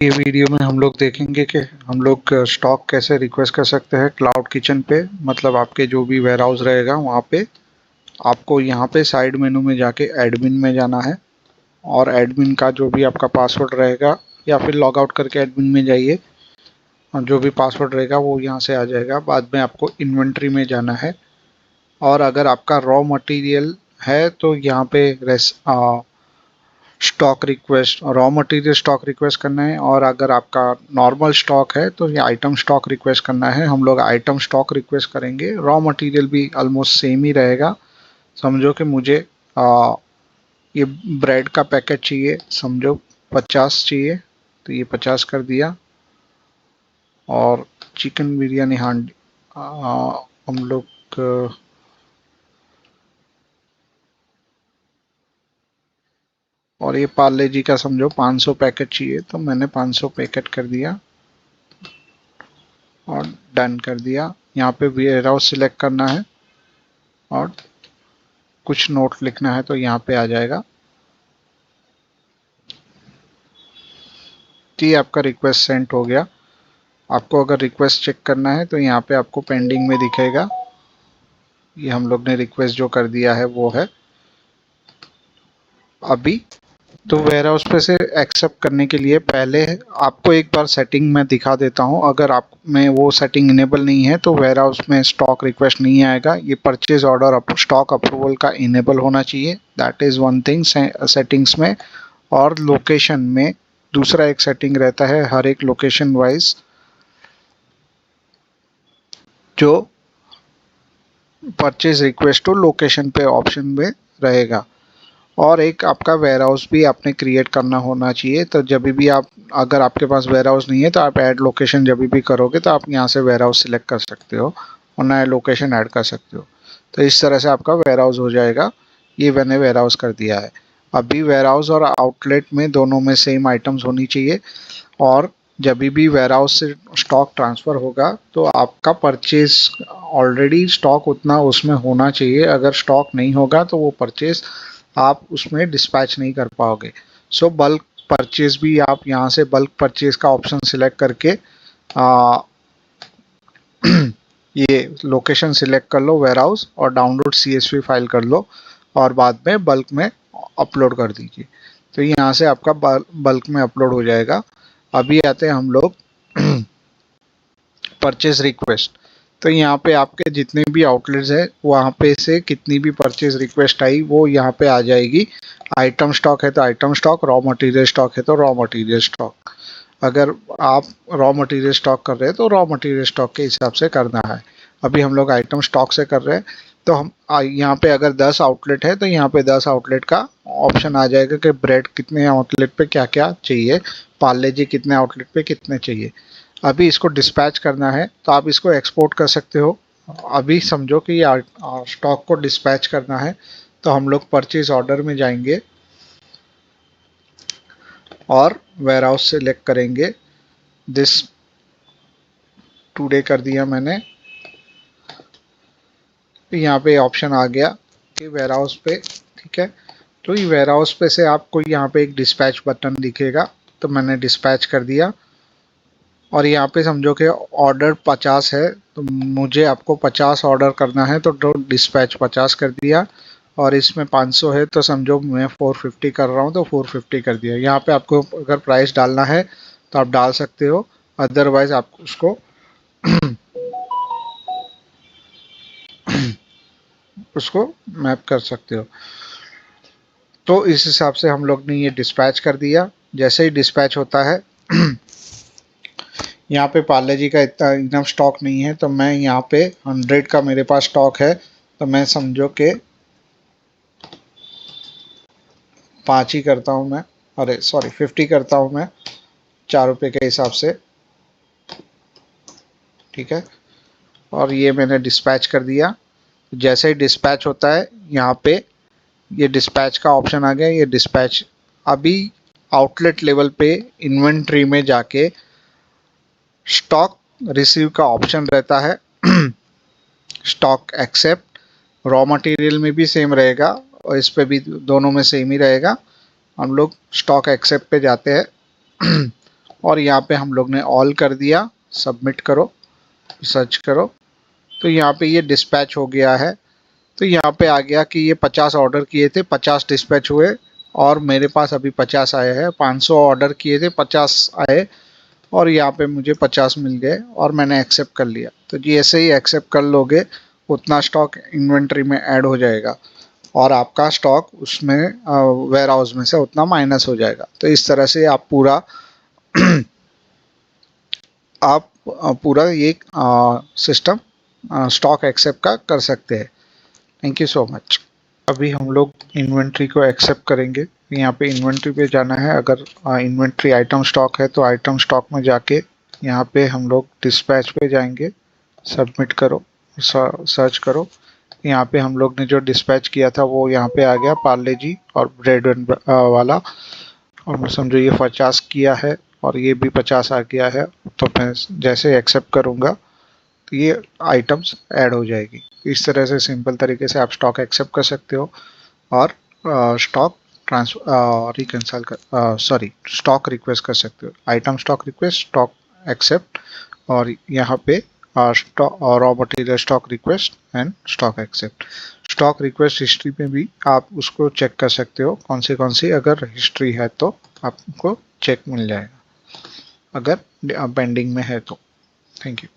ये वीडियो में हम लोग देखेंगे कि हम लोग स्टॉक कैसे रिक्वेस्ट कर सकते हैं क्लाउड किचन पे। मतलब आपके जो भी वेयर हाउस रहेगा वहाँ पे आपको यहाँ पे साइड मेनू में जाके एडमिन में जाना है और एडमिन का जो भी आपका पासवर्ड रहेगा या फिर लॉग आउट करके एडमिन में जाइए और जो भी पासवर्ड रहेगा वो यहाँ से आ जाएगा। बाद में आपको इन्वेंट्री में जाना है और अगर आपका रॉ मटेरियल है तो यहाँ पे stock request raw material stock request करना है और अगर आपका नॉर्मल स्टॉक है तो ये आइटम स्टॉक रिक्वेस्ट करना है। हम लोग आइटम स्टॉक रिक्वेस्ट करेंगे। रॉ मटेरियल भी ऑलमोस्ट सेम ही रहेगा। समझो कि मुझे ये ब्रेड का पैकेट चाहिए, समझो 50 चाहिए तो ये 50 कर दिया। और चिकन बिरयानी हांडी हम लोग और ये पार्ले जी का समझो 500 पैकेट चाहिए तो मैंने 500 पैकेट कर दिया और डन कर दिया। यहाँ पे वेयर हाउस सिलेक्ट करना है और कुछ नोट लिखना है तो यहाँ पे आ जाएगा। ये आपका रिक्वेस्ट सेंड हो गया। आपको अगर रिक्वेस्ट चेक करना है तो यहाँ पे आपको पेंडिंग में दिखेगा। ये हम लोग ने रिक्वेस्ट जो कर दिया है वो है अभी। तो वेयर हाउस पे से एक्सेप्ट करने के लिए पहले आपको एक बार सेटिंग में दिखा देता हूँ। अगर आप में वो सेटिंग इनेबल नहीं है तो वेयर हाउस में स्टॉक रिक्वेस्ट नहीं आएगा। ये परचेज ऑर्डर स्टॉक अप्रूवल का इनेबल होना चाहिए। That is one thing settings में। और लोकेशन में दूसरा एक सेटिंग रहता है हर एक लोकेशन वाइज जो परचेज रिक्वेस्ट हो लोकेशन पे ऑप्शन में रहेगा। और एक आपका वेयर हाउस भी आपने क्रिएट करना होना चाहिए। तो जब भी आप अगर आपके पास वेयर हाउस नहीं है तो आप ऐड लोकेशन जब भी करोगे तो आप यहाँ से वेयर हाउस सिलेक्ट कर सकते हो और नया लोकेशन ऐड कर सकते हो। तो इस तरह से आपका वेयर हाउस हो जाएगा। ये मैंने वेयर हाउस कर दिया है। अभी वेयर हाउस और आउटलेट में दोनों में सेम आइटम्स होनी चाहिए। और जब भी वेयर हाउस से स्टॉक ट्रांसफ़र होगा तो आपका परचेज ऑलरेडी स्टॉक उतना उसमें होना चाहिए। अगर स्टॉक नहीं होगा तो वो परचेज आप उसमें डिस्पैच नहीं कर पाओगे। सो बल्क परचेज भी आप यहाँ से बल्क परचेज का ऑप्शन सिलेक्ट करके ये लोकेशन सिलेक्ट कर लो वेयर हाउस और डाउनलोड CSV फाइल कर लो और बाद में बल्क में अपलोड कर दीजिए। तो यहाँ से आपका बल्क में अपलोड हो जाएगा। अभी आते हैं हम लोग परचेज रिक्वेस्ट। तो यहाँ पे आपके जितने भी आउटलेट्स हैं वहाँ पे से कितनी भी परचेज रिक्वेस्ट आई वो यहाँ पे आ जाएगी। आइटम स्टॉक है तो item stock, raw material stock है तो रॉ मटेरियल स्टॉक। अगर आप रॉ मटेरियल स्टॉक कर रहे हैं तो रॉ मटेरियल स्टॉक के हिसाब से करना है। अभी हम लोग आइटम स्टॉक से कर रहे हैं तो हम यहाँ पे अगर 10 आउटलेट है तो यहाँ पे 10 आउटलेट का ऑप्शन आ जाएगा कि ब्रेड कितने आउटलेट पे क्या क्या चाहिए, पार्ले जी कितने आउटलेट पे कितने चाहिए। अभी इसको डिस्पैच करना है तो आप इसको एक्सपोर्ट कर सकते हो। अभी समझो कि ये स्टॉक को डिस्पैच करना है तो हम लोग परचेज ऑर्डर में जाएंगे और वेयर हाउस सेलेक्ट करेंगे। दिस टुडे कर दिया मैंने। तो यहाँ पे ऑप्शन आ गया कि वेयर हाउस पे, ठीक है। तो ये वेयर हाउस पे से आपको यहाँ पे एक डिस्पैच बटन दिखेगा तो मैंने डिस्पैच कर दिया। और यहाँ पे समझो कि ऑर्डर 50 है तो मुझे आपको 50 ऑर्डर करना है तो डिस्पैच 50 कर दिया। और इसमें 500 है तो समझो मैं 450 कर रहा हूँ तो 450 कर दिया। यहाँ पे आपको अगर प्राइस डालना है तो आप डाल सकते हो, अदरवाइज आप उसको मैप कर सकते हो। तो इस हिसाब से हम लोग ने ये डिस्पैच कर दिया। जैसे ही डिस्पैच होता है यहाँ पे पार्ले जी का इतना एकदम स्टॉक नहीं है तो मैं यहाँ पे 100 का मेरे पास स्टॉक है तो मैं समझो कि 5 ही करता हूँ मैं, अरे सॉरी 50 करता हूँ मैं 4 रुपये के हिसाब से, ठीक है। और ये मैंने डिस्पैच कर दिया। जैसे ही डिस्पैच होता है यहाँ पे ये डिस्पैच का ऑप्शन आ गया। ये डिस्पैच अभी आउटलेट लेवल पे इन्वेंट्री में जाके स्टॉक रिसीव का ऑप्शन रहता है। स्टॉक एक्सेप्ट रॉ मटेरियल में भी सेम रहेगा और इस पे भी दोनों में सेम ही रहेगा। हम लोग स्टॉक एक्सेप्ट पे जाते हैं और यहाँ पे हम लोग ने ऑल कर दिया, सबमिट करो, सर्च करो, तो यहाँ पे ये डिस्पैच हो गया है। तो यहाँ पे आ गया कि ये 50 ऑर्डर किए थे, 50 डिस्पैच हुए और मेरे पास अभी 50 आए हैं। 500 ऑर्डर किए थे, 50 आए और यहाँ पे मुझे 50 मिल गए और मैंने एक्सेप्ट कर लिया। तो जैसे ही एक्सेप्ट कर लोगे उतना स्टॉक इन्वेंट्री में ऐड हो जाएगा और आपका स्टॉक उसमें वेयर हाउस में से उतना माइनस हो जाएगा। तो इस तरह से आप पूरा पूरा ये सिस्टम स्टॉक एक्सेप्ट का कर सकते हैं। Thank you so much. अभी हम लोग इन्वेंट्री को एक्सेप्ट करेंगे। यहाँ पे इन्वेंट्री पे जाना है। अगर इन्वेंट्री आइटम स्टॉक है तो आइटम स्टॉक में जाके यहाँ पे हम लोग डिस्पैच पे जाएंगे, सबमिट करो, सर्च करो। यहाँ पे हम लोग ने जो डिस्पैच किया था वो यहाँ पे आ गया, पार्ले जी और ब्रेड वाला। और समझो ये 50 किया है और ये भी 50 आ गया है। तो मैं जैसे एक्सेप्ट करूँगा तो ये आइटम्स ऐड हो जाएगी। इस तरह से सिंपल तरीके से आप स्टॉक एक्सेप्ट कर सकते हो और स्टॉक रिकंसाइल कर स्टॉक रिक्वेस्ट कर सकते हो। Item stock request, stock accept और यहाँ पे raw material stock request and stock accept. Stock request history में भी आप उसको चेक कर सकते हो कौन सी अगर हिस्ट्री है तो आपको चेक मिल जाएगा, अगर पेंडिंग में है तो। Thank you.